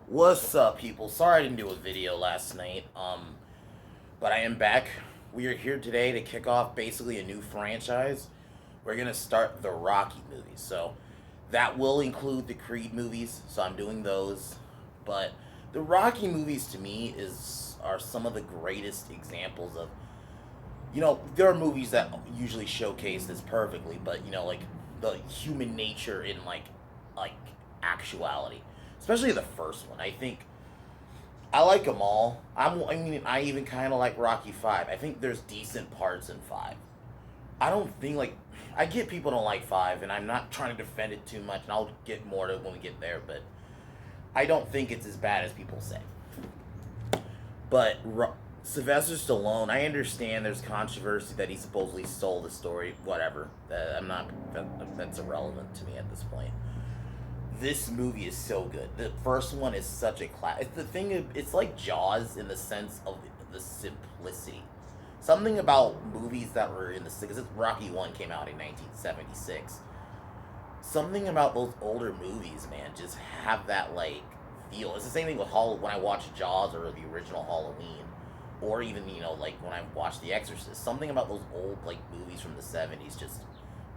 What's up, people? Sorry I didn't do a video last night. But I am back. We are here today to kick off basically a new franchise. We're gonna start the Rocky movies. So that will include the Creed movies. So I'm doing those. But the Rocky movies to me is are some of the greatest examples of there are movies that usually showcase this perfectly, but like the human nature in like actuality, especially the first one. I think I like them all. I even kind of like Rocky Five. I think there's decent parts in Five. I don't think I get people don't like Five, and I'm not trying to defend it too much, and I'll get more to it when we get there. But I don't think it's as bad as people say. But Sylvester Stallone, I understand there's controversy that he supposedly stole the story. Whatever. I'm not. That's irrelevant to me at this point. This movie is so good. The first one is such a class. It's the thing. It's like Jaws in the sense of the simplicity. Something about movies that were in the because Rocky One came out in 1976. Something about those older movies, man, just have that feel. It's the same thing with when I watch Jaws or the original Halloween, or even like when I watch The Exorcist. Something about those old movies from the 70s just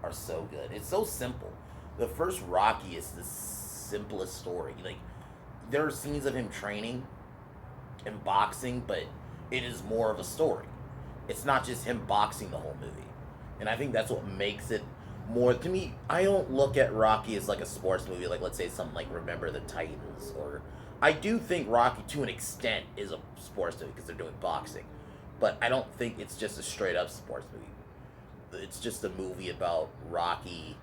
are so good. It's so simple. The first Rocky is the simplest story. There are scenes of him training and boxing, but it is more of a story. It's not just him boxing the whole movie. And I think that's what makes it more to me. I don't look at Rocky as like a sports movie, like let's say something like Remember the Titans, or I do think Rocky to an extent is a sports movie because they're doing boxing, but I don't think it's just a straight up sports movie. It's just a movie about Rocky,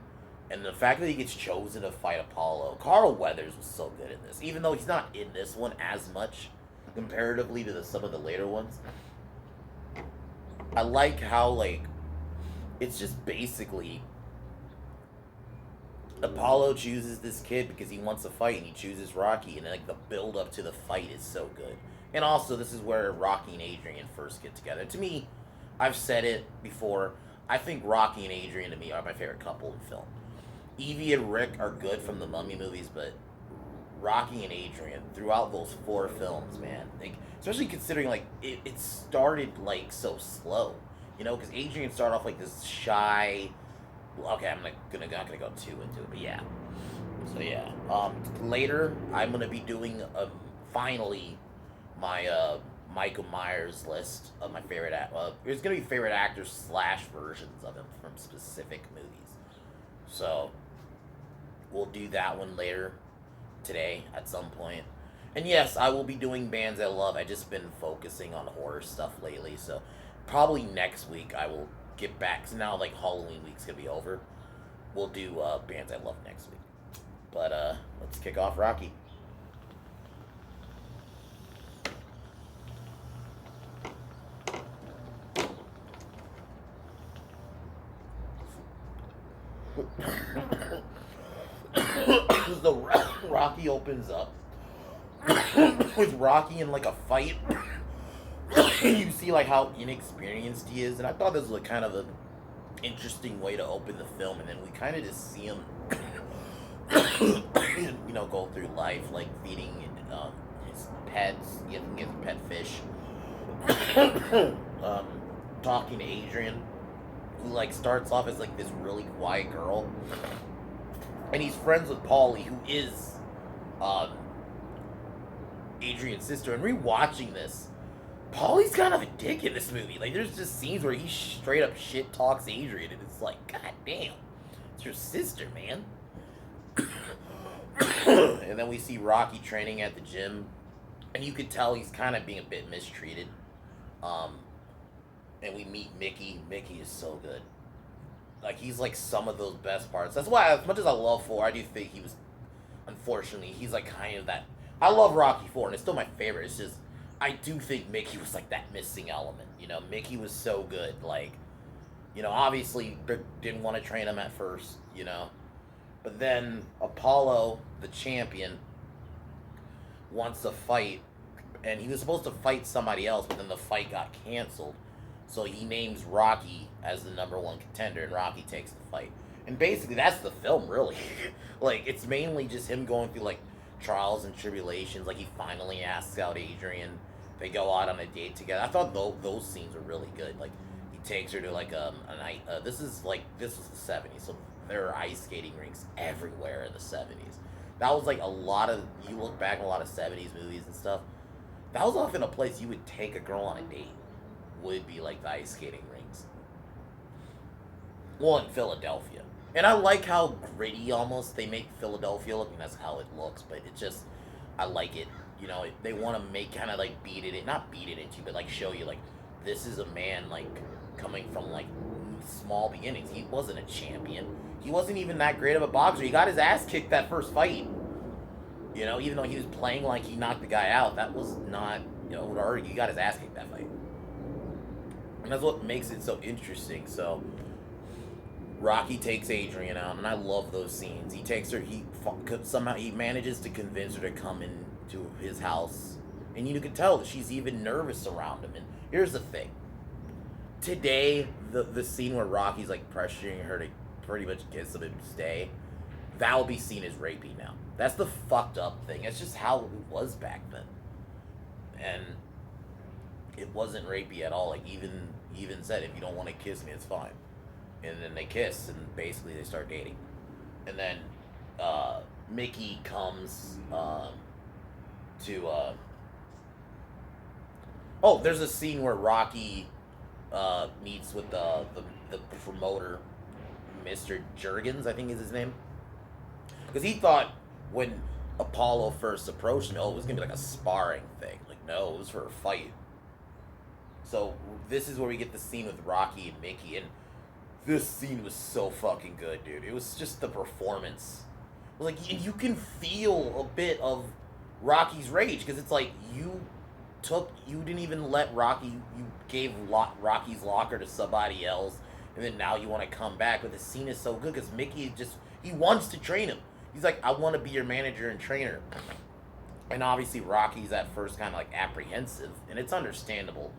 and the fact that he gets chosen to fight Apollo. Carl Weathers was so good in this, even though he's not in this one as much comparatively to some of the later ones. I like how it's just basically Apollo chooses this kid because he wants to fight, and he chooses Rocky, and the build up to the fight is so good. And also, this is where Rocky and Adrian first get together. To me, I've said it before. I think Rocky and Adrian to me are my favorite couple in film. Evie and Rick are good from the Mummy movies, but Rocky and Adrian throughout those four films, man, especially considering it started so slow, because Adrian started off like this shy. Okay, I'm not gonna go too into it, but yeah. So yeah, later I'm gonna be doing finally my Michael Myers list of my favorite. There's gonna be favorite actors slash versions of him from specific movies. So we'll do that one later today at some point. And yes, I will be doing bands I love. I just been focusing on horror stuff lately, so probably next week I will get back. So now Halloween week's gonna be over. We'll do bands I love next week. But let's kick off Rocky. The Rocky opens up with Rocky in a fight. You see how inexperienced he is, and I thought this was kind of an interesting way to open the film, and then we kind of just see him go through life feeding his pets, getting his pet fish, um, talking to Adrian, who starts off as this really quiet girl, and he's friends with Paulie, who is um, Adrian's sister. And rewatching this, Paulie's kind of a dick in this movie. There's just scenes where he straight up shit talks Adrian, and it's god damn, it's your sister, man. And then we see Rocky training at the gym, and you could tell he's kind of being a bit mistreated. Um, and we meet Mickey. Mickey is so good. He's some of those best parts. That's why, as much as I love 4, I do think he was, unfortunately, he's kind of that. I love Rocky 4, and it's still my favorite. It's just, I do think Mickey was that missing element. Mickey was so good. Obviously didn't want to train him at first. But then Apollo, the champion, wants to fight, and he was supposed to fight somebody else, but then the fight got canceled. So he names Rocky as the number one contender, and Rocky takes the fight. And basically, that's the film, really. It's mainly just him going through trials and tribulations. Like he finally asks out Adrian. They go out on a date together. I thought those scenes were really good. Like he takes her to like a night. This was the '70s, so there are ice skating rinks everywhere in the '70s. That was like a lot of, you look back at a lot of '70s movies and stuff. That was often a place you would take a girl on a date. Would be like the ice skating rinks. Well, in Philadelphia. And I like how gritty almost they make Philadelphia look, and that's how it looks, but it just, I like it. You know, they want to make kind of like not beat it into, but like show you like, this is a man like coming from like small beginnings. He wasn't a champion. He wasn't even that great of a boxer. He got his ass kicked that first fight. You know, even though he was playing like he knocked the guy out, that was not, you know, already, he got his ass kicked that fight. And that's what makes it so interesting. So, Rocky takes Adrian out, and I love those scenes. He takes her, somehow he manages to convince her to come into his house, and you can tell that she's even nervous around him. And here's the thing: today, the scene where Rocky's like pressuring her to pretty much kiss him and stay, that will be seen as rapey now. That's the fucked up thing. It's just how it was back then, and it wasn't rapey at all. Like he even said, if you don't want to kiss me, it's fine. And then they kiss, and basically they start dating. And then Mickey comes to. Oh, there's a scene where Rocky meets with the promoter, Mr. Jurgens, I think is his name. Because he thought when Apollo first approached him, oh, it was going to be like a sparring thing. Like, no, it was for a fight. So this is where we get the scene with Rocky and Mickey, and this scene was so fucking good, dude. It was just the performance. Like, you can feel a bit of Rocky's rage, because it's like, you didn't even let Rocky, you gave Rocky's locker to somebody else, and then now you want to come back. But the scene is so good, because Mickey he wants to train him. He's like, I want to be your manager and trainer. And obviously Rocky's at first kind of like apprehensive, and it's understandable.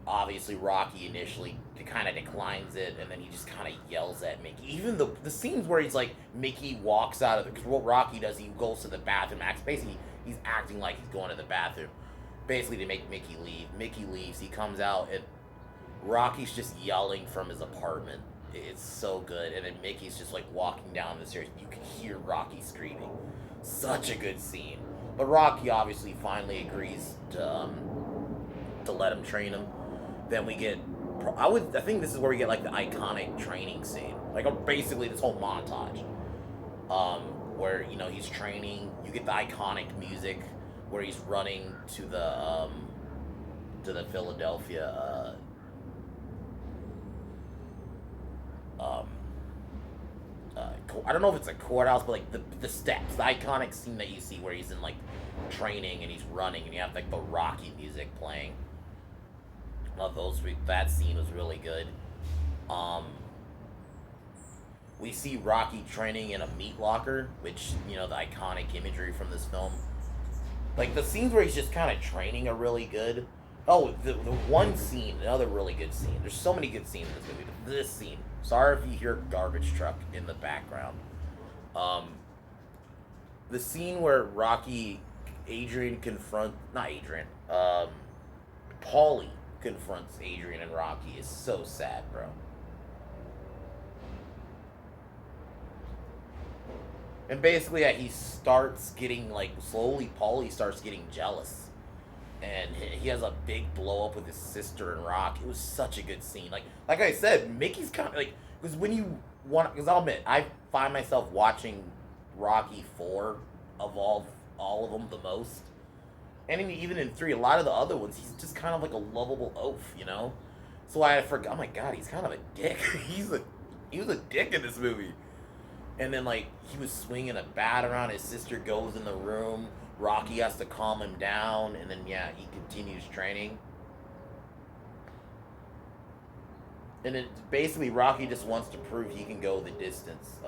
Obviously Rocky initially kind of declines it, and then he just kind of yells at Mickey. Even the scenes where he's like, Mickey walks out of because what Rocky does, he goes to the bathroom, basically he's acting like he's going to the bathroom, basically to make Mickey leave. Mickey leaves, he comes out, and Rocky's just yelling from his apartment. It's so good. And then Mickey's just like walking down the stairs. You can hear Rocky screaming. Such a good scene. But Rocky obviously finally agrees to let him train him. Then we get, I think this is where we get like the iconic training scene. Like basically this whole montage. Where, you know, he's training. You get the iconic music where he's running to the Philadelphia I don't know if it's a courthouse, but like the steps, the iconic scene that you see where he's in like training and he's running, and you have like the Rocky music playing. Love those. That scene was really good. We see Rocky training in a meat locker, which, you know, the iconic imagery from this film. Like the scenes where he's just kind of training are really good. Oh, the one scene, another really good scene. There's so many good scenes in this movie. But this scene. Sorry if you hear garbage truck in the background. The scene where Paulie confronts Adrian and Rocky is so sad, bro. And basically, yeah, he starts getting, like, slowly Paulie starts getting jealous. And he has a big blow up with his sister and Rock. It was such a good scene. Like I said, Mickey's kind of like, because when you want, because I'll admit, I find myself watching Rocky 4 of all of them the most. And even in 3, a lot of the other ones, he's just kind of like a lovable oaf, you know? So I forgot, oh my god, he's kind of a dick. He was a dick in this movie. And then, like, he was swinging a bat around, his sister goes in the room, Rocky has to calm him down, and then, yeah, he continues training. And then, basically, Rocky just wants to prove he can go the distance.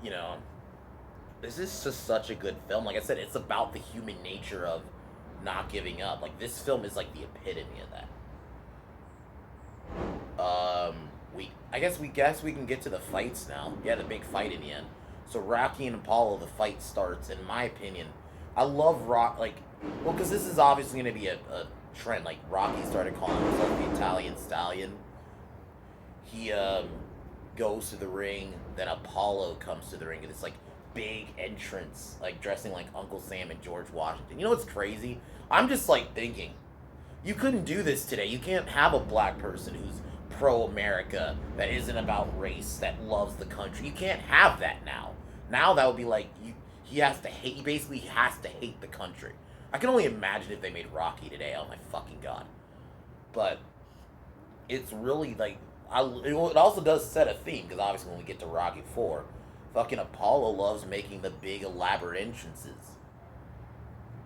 You know, this is just such a good film. Like I said, it's about the human nature of not giving up. Like, this film is, like, the epitome of that. I guess we can get to the fights now. Yeah, the big fight in the end. So Rocky and Apollo, the fight starts. In my opinion, I love well, because this is obviously going to be a trend. Like Rocky started calling himself the Italian Stallion. He goes to the ring. Then Apollo comes to the ring, and it's like big entrance, like dressing like Uncle Sam and George Washington. You know what's crazy? I'm just like thinking, you couldn't do this today. You can't have a black person who's pro America, that isn't about race, that loves the country. You can't have that now. Now that would be like he has to hate. He basically has to hate the country. I can only imagine if they made Rocky today. Oh my fucking god! But it's really like it also does set a theme because obviously when we get to Rocky 4, fucking Apollo loves making the big elaborate entrances.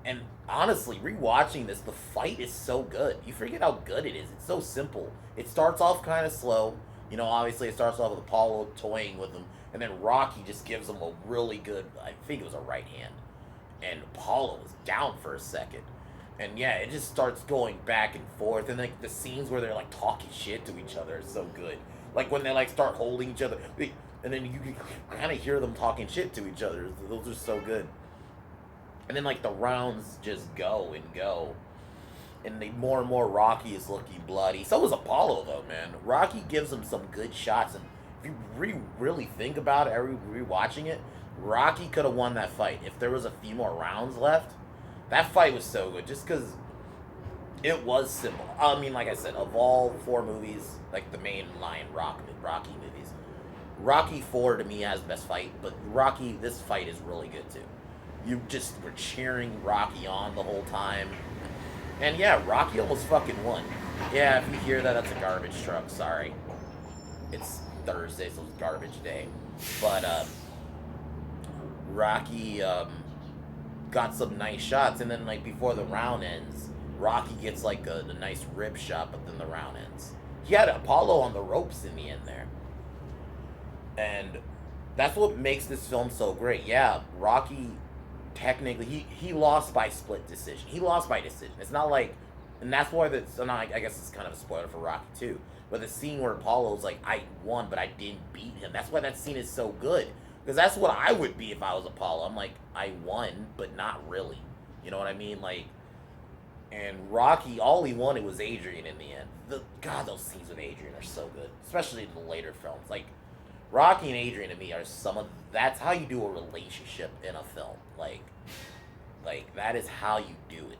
And honestly, rewatching this, the fight is so good. You forget how good it is. It's so simple. It starts off kind of slow. You know, obviously it starts off with Apollo toying with him, and then Rocky just gives him a really good, I think it was a right hand. And Apollo was down for a second. And yeah, it just starts going back and forth. And like the scenes where they're like talking shit to each other are so good. Like when they like start holding each other, and then you can kind of hear them talking shit to each other. Those are so good. And then like the rounds just go and go, and more and more Rocky is looking bloody. So is Apollo though, man. Rocky gives him some good shots, and if you really think about it, rewatching it, Rocky could have won that fight if there was a few more rounds left. That fight was so good, just because it was simple. I mean, like I said, of all four movies, like the main line Rocky movies, Rocky 4 to me has the best fight, but this fight is really good too. You just were cheering Rocky on the whole time. And yeah, Rocky almost fucking won. Yeah, if you hear that, that's a garbage truck. Sorry. It's Thursday, so it's garbage day. But, Rocky, got some nice shots. And then, like, before the round ends, Rocky gets, like, a nice rib shot, but then the round ends. He had Apollo on the ropes in the end there. And that's what makes this film so great. Yeah, Rocky... Technically, he lost by split decision. He lost by decision. It's not like, and that's why I guess it's kind of a spoiler for Rocky too. But the scene where Apollo's like, I won, but I didn't beat him. That's why that scene is so good. Because that's what I would be if I was Apollo. I'm like, I won, but not really. You know what I mean? Like, and Rocky, all he wanted was Adrian in the end. God, those scenes with Adrian are so good, especially in the later films. Like, Rocky and Adrian to me are that's how you do a relationship in a film. Like that is how you do it.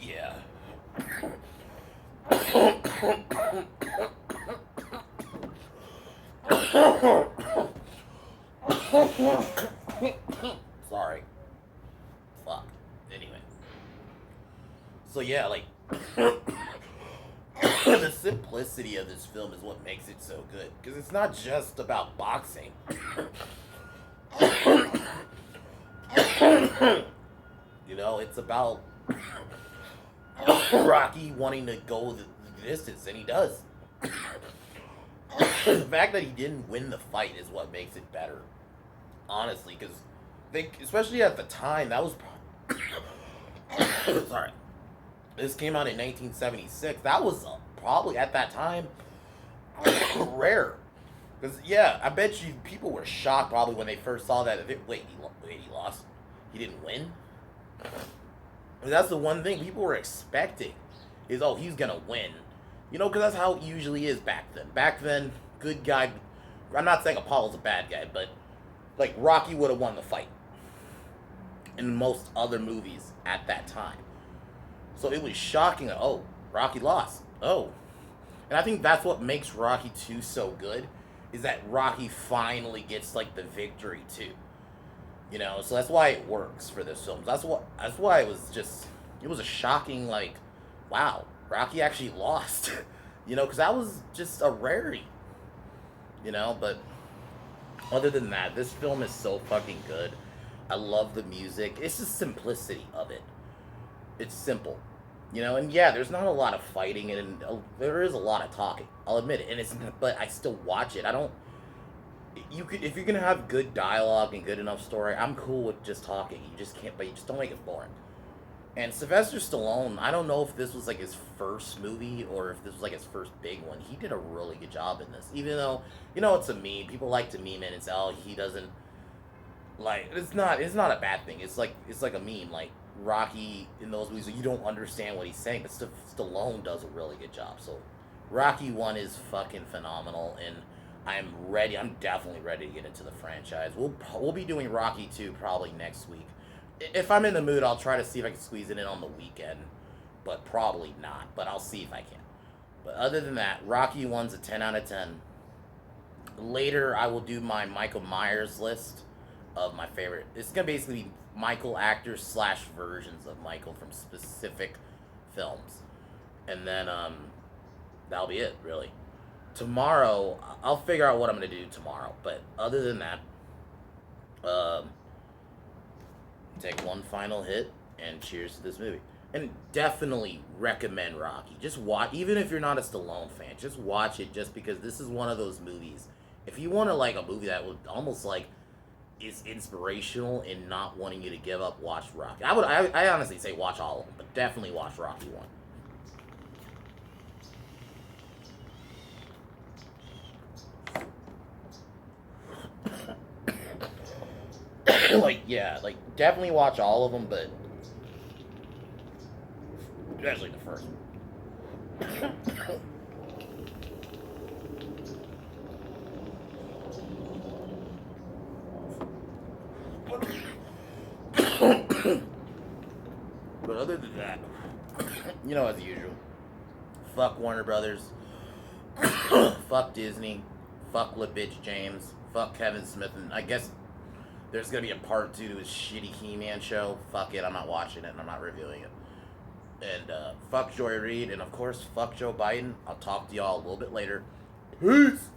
Yeah. Sorry. Fuck. Anyway. So yeah, like the simplicity of this film is what makes it so good. Because it's not just about boxing. You know, it's about Rocky wanting to go the distance, and he does. The fact that he didn't win the fight is what makes it better, honestly, because especially at the time, that was sorry, this came out in 1976. That was probably at that time rare, because yeah, I bet you people were shocked probably when they first saw that. Wait, he lost. He didn't win. That's the one thing people were expecting is, oh, he's gonna win. You know, because that's how it usually is back then. Back then, good guy. I'm not saying Apollo's a bad guy, but like Rocky would have won the fight in most other movies at that time. So it was shocking that, oh, Rocky lost. Oh. And I think that's what makes Rocky 2 so good, is that Rocky finally gets like the victory too. You know, so that's why it works for this film. That's why it was a shocking, like, wow, Rocky actually lost. You know, because that was just a rarity. You know, but other than that, this film is so fucking good. I love the music. It's the simplicity of it. It's simple, you know. And yeah, there's not a lot of fighting, and there is a lot of talking. I'll admit it. And it's, but I still watch it. I don't. You could, if you're gonna have good dialogue and good enough story, I'm cool with just talking. You just can't, but you just don't make it boring. And Sylvester Stallone, I don't know if this was like his first movie or if this was like his first big one. He did a really good job in this, even though it's a meme. People like to meme it and say, "Oh, he doesn't like." It's not a bad thing. It's like a meme. Like Rocky in those movies, you don't understand what he's saying, but Stallone does a really good job. So Rocky 1 is fucking phenomenal, and I'm ready. I'm definitely ready to get into the franchise. We'll be doing Rocky 2 probably next week. If I'm in the mood, I'll try to see if I can squeeze it in on the weekend, but probably not. But I'll see if I can. But other than that, Rocky 1's a 10 out of 10. Later, I will do my Michael Myers list of my favorite. It's gonna basically be Michael actors slash versions of Michael from specific films, and then that'll be it really. Tomorrow, I'll figure out what I'm gonna do tomorrow. But other than that, um, take one final hit and cheers to this movie. And definitely recommend Rocky. Just watch, even if you're not a Stallone fan, just watch it just because this is one of those movies. If you want to like a movie that would almost like is inspirational in not wanting you to give up, watch Rocky. I honestly say watch all of them, but definitely watch Rocky 1. Like yeah, like definitely watch all of them, but especially the first one. But other than that, as usual, fuck Warner Brothers, fuck Disney, fuck La Bitch James, fuck Kevin Smith, and I guess there's gonna be a part 2 to his shitty He-Man show. Fuck it, I'm not watching it and I'm not reviewing it. And fuck Joy Reid, and of course, fuck Joe Biden. I'll talk to y'all a little bit later. Peace!